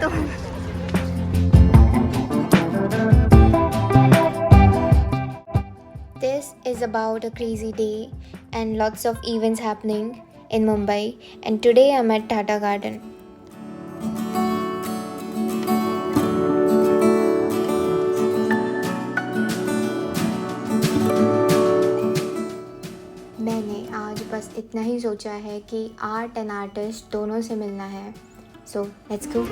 तो। This is about a crazy day and lots of events happening in Mumbai, and today I'm at Tata Garden. मैंने आज बस इतना ही सोचा है कि आर्ट एंड आर्टिस्ट दोनों से मिलना है, so let's go.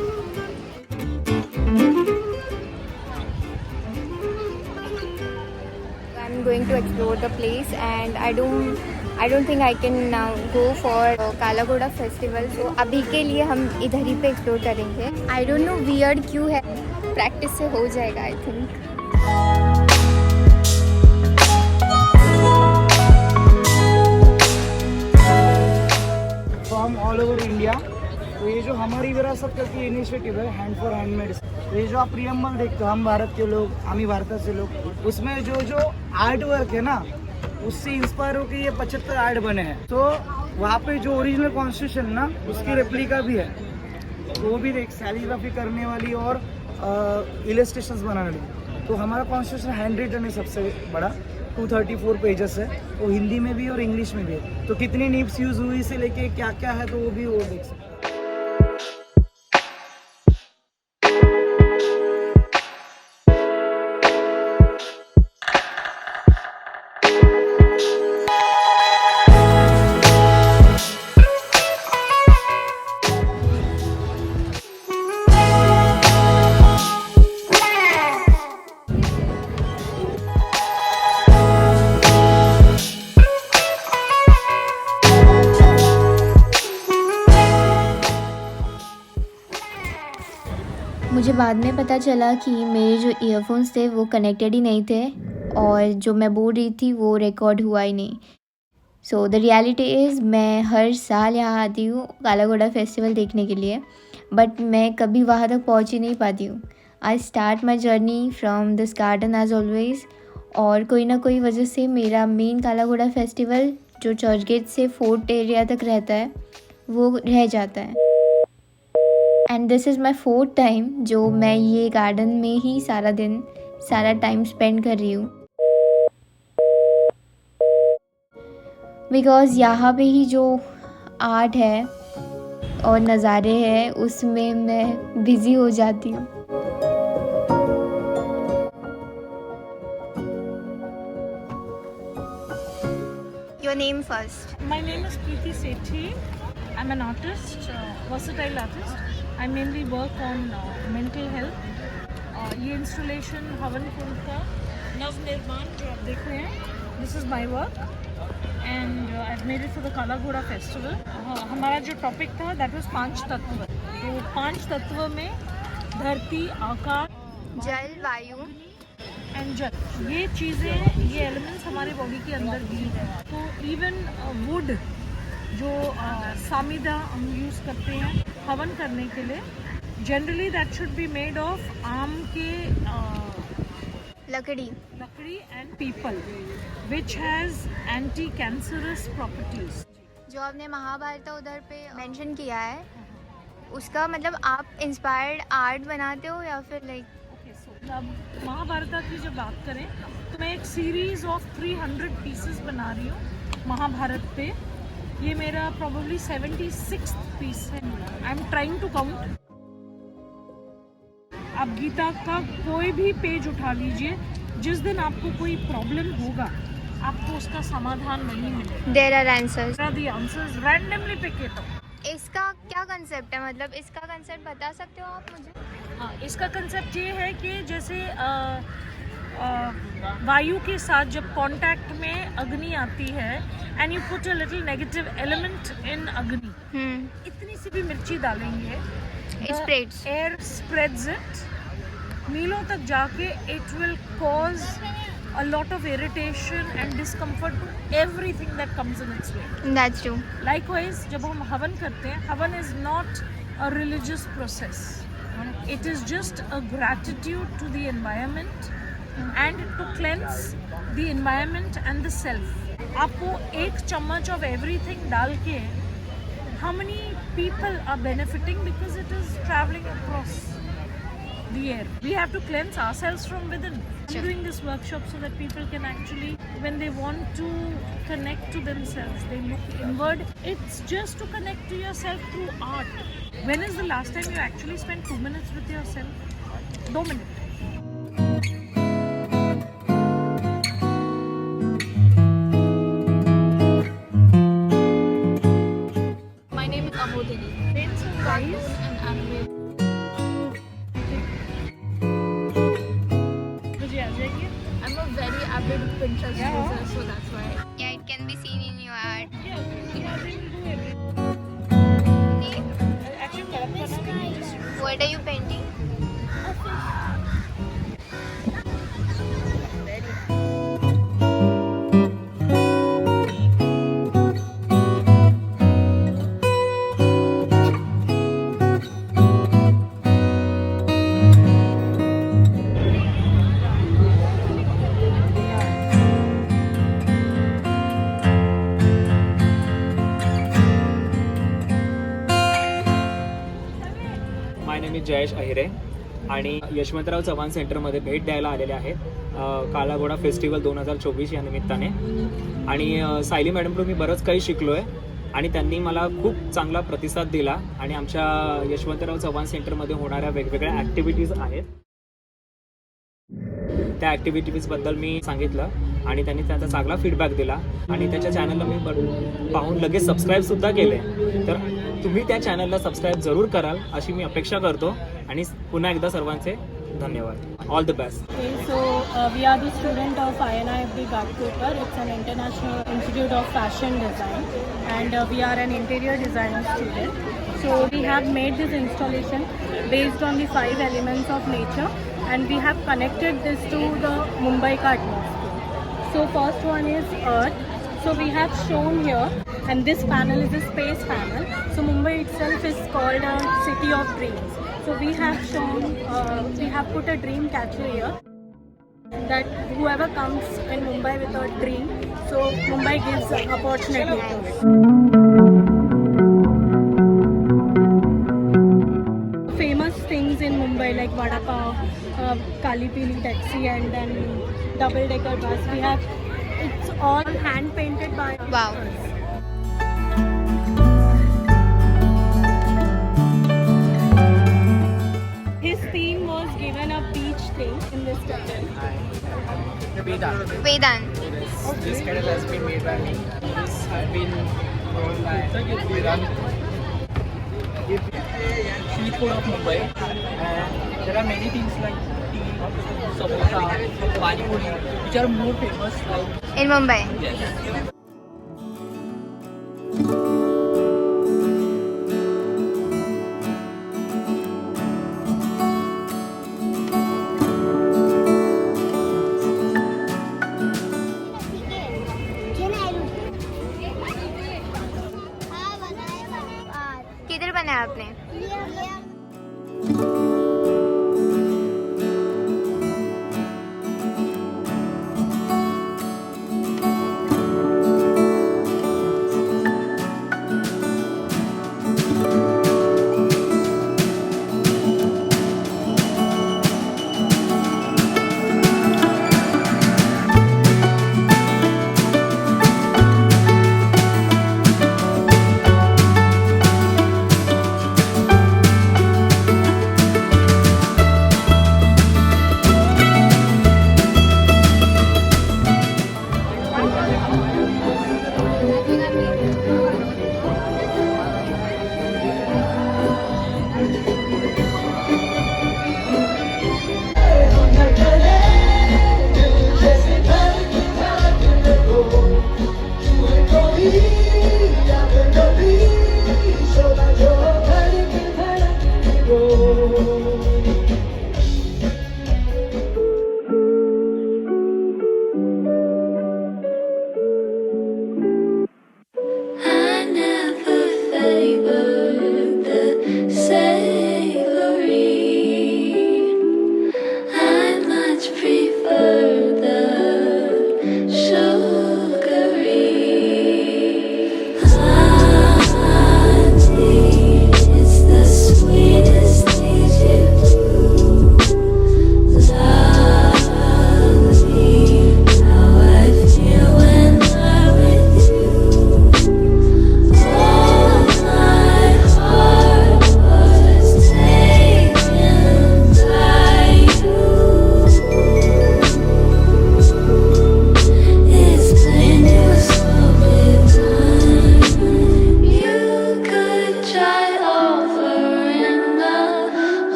I'm going to explore the place and I don't think I can now go for काला घोड़ा फेस्टिवल। तो अभी के लिए हम इधर ही पे एक्सप्लोर करेंगे। I don't know weird क्यों है, प्रैक्टिस से हो जाएगा I think. From all over India. तो ये जो हमारी विरासत करके इनिशिएटिव है हैंड फॉर हैंडमेड, तो ये जो आप प्रियम्बल देखते हो, हम भारत के लोग, आमी भारत से लोग, उसमें जो आर्ट वर्क है ना, उससे इंस्पायर होकर ये 75 आर्ट बने हैं। तो वहाँ पे जो ओरिजिनल कॉन्स्टिट्यूशन ना, उसकी रेप्लिका भी है, तो वो भी देख सैलीग्राफी करने वाली और इलस्ट्रेशंस बनाने वाली। तो हमारा कॉन्स्टिट्यूशन हैंड रिटन है सबसे बड़ा, 234 पेजेस है, तो हिंदी में भी और इंग्लिश में भी है। तो कितनी नीब्स यूज़ हुई से लेके क्या क्या है, तो वो भी वो देख सकते हैं। मुझे बाद में पता चला कि मेरे जो ईयरफोन्स थे वो कनेक्टेड ही नहीं थे और जो मैं बोल रही थी वो रिकॉर्ड हुआ ही नहीं। सो द रियलिटी इज़ मैं हर साल यहाँ आती हूँ काला घोड़ा फेस्टिवल देखने के लिए, बट मैं कभी वहाँ तक पहुँच ही नहीं पाती हूँ। I start my journey from this garden as always, और कोई ना कोई वजह से मेरा मेन काला घोड़ा फेस्टिवल जो चर्च गेट से फोर्ट एरिया तक रहता है वो रह जाता है। And this is my 4th time जो मैं ये गार्डन में ही सारा टाइम स्पेंड कर रही हूँ, बिकॉज़ यहाँ पे ही जो आर्ट है और नज़ारे हैं उसमें मैं बिज़ी हो जाती हूँ। Your name first. My name is Preeti Sethi. I'm an artist, versatile artist. I mainly work on mental health. ये इंस्टॉलेशन हवन कुंड का नव निर्माण जो आप देख रहे हैं, this is my work and I made it for the काला घोड़ा फेस्टिवल। हमारा जो टॉपिक था दैट वाज 5 तत्व। तो 5 तत्व में धरती, आकाश, जल, वायु एंड जल, ये चीज़ें, ये एलिमेंट्स हमारे बॉडी के अंदर भी है। तो इवन वुड जो सामिदा हम यूज़ करते हैं हवन करने के लिए, generally that should be made of आम के लकड़ी and people which has anti cancerous properties. जो आपने महाभारत उधर पे मेंशन किया है, उसका मतलब आप इंस्पायर्ड आर्ट बनाते हो या फिर लाइक? अब महाभारत की जब बात करें तो मैं एक सीरीज ऑफ 300 पीसेस बना रही हूँ महाभारत पे। ये मेरा प्रोबेबली 76th पीस है। I am trying to count. आप गीता का कोई भी पेज उठा लीजिए, जिस दिन आपको कोई प्रॉब्लम होगा आपको उसका समाधान वहीं मिलेगा। There are answers. The answers randomly pick it up. इसका क्या कंसेप्ट है, मतलब इसका कंसेप्ट बता सकते हो आप मुझे? हाँ, इसका कंसेप्ट ये है कि जैसे वायु के साथ जब कांटेक्ट में अग्नि आती है and you put a little negative element in अग्नि, इतनी सी भी मिर्ची डालेंगे, एयर स्प्रेड्स इट मीलों तक जाके, it will cause a lot of irritation and discomfort to everything that comes in its way. That's true. Likewise, जब हम हवन करते हैं, हवन is not a religious process. It is just a gratitude to the environment and to cleanse the environment and the self. आपको 1 चम्मच of everything डाल के how many people are benefiting because it is traveling across the air. We have to cleanse ourselves from within. I'm doing this workshop so that people can actually, when they want to connect to themselves, they look inward. It's just to connect to yourself through art. When is the last time you actually spent 2 minutes with yourself? 2 minutes. My name is Amodini. It's so nice. And anime. मुझे आ जाएंगे. I'm a very avid Pinterest Yeah. user, so that's why. Yeah, it can be seen in your art. Yeah, they will do everything. Actually, Kalpana. What are you painting? My name is Jayesh Ahire आणि यशवंतराव चव्हाण सेंटरमध्ये भेट द्यायला आलेले आहेत Kala Ghoda festival 2024 या निमित्ताने. आणि सायली मॅडमकडून मी बरंच काही शिकलो आहे आणि त्यांनी मला खूप चांगला प्रतिसाद दिला. आणि आमच्या यशवंतराव चव्हाण सेंटरमध्ये होणाऱ्या वेगवेगळ्या ॲक्टिव्हिटीज आहेत, त्या ॲक्टिव्हिटीजबद्दल मी सांगितलं आणि त्यांनी त्याचा चांगला फीडबॅक दिला. आणि त्याच्या चॅनलला मी पाहून लगेच सबस्क्राईबसुद्धा केले. तर तुम्ही त्या चॅनलला सबस्क्राईब जरूर कराल अशी मी अपेक्षा करतो. आणि पुन्हा एकदा सर्वांचे धन्यवाद. All the best. Okay, so we are the student of INIFB Ghatkoper. It's an international institute of fashion design, and we are an interior design student. So we have made this installation based on the 5 elements of nature, and we have connected this to the Mumbai ka atmosphere. So first one is earth. So we have shown here, and this panel is a space panel. So Mumbai itself is called a city of dreams. So we have shown, we have put a dream catcher here, that whoever comes in Mumbai with a dream, so Mumbai gives an opportunity to it. Famous things in Mumbai like Vada Pav, Kali Pili taxi, and then double decker bus. We have, it's all hand painted by Wow. us. His theme was given a beach thing in this temple. Vedant. This kettle has been made by me. This has been grown by Vedant. Street food of Mumbai. And there are many things like tea, samosa, pani puri, which are more famous. In Mumbai. Yes. किधर बनाया आपने?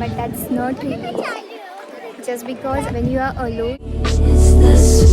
but that's not really. Just because when you are alone, Is this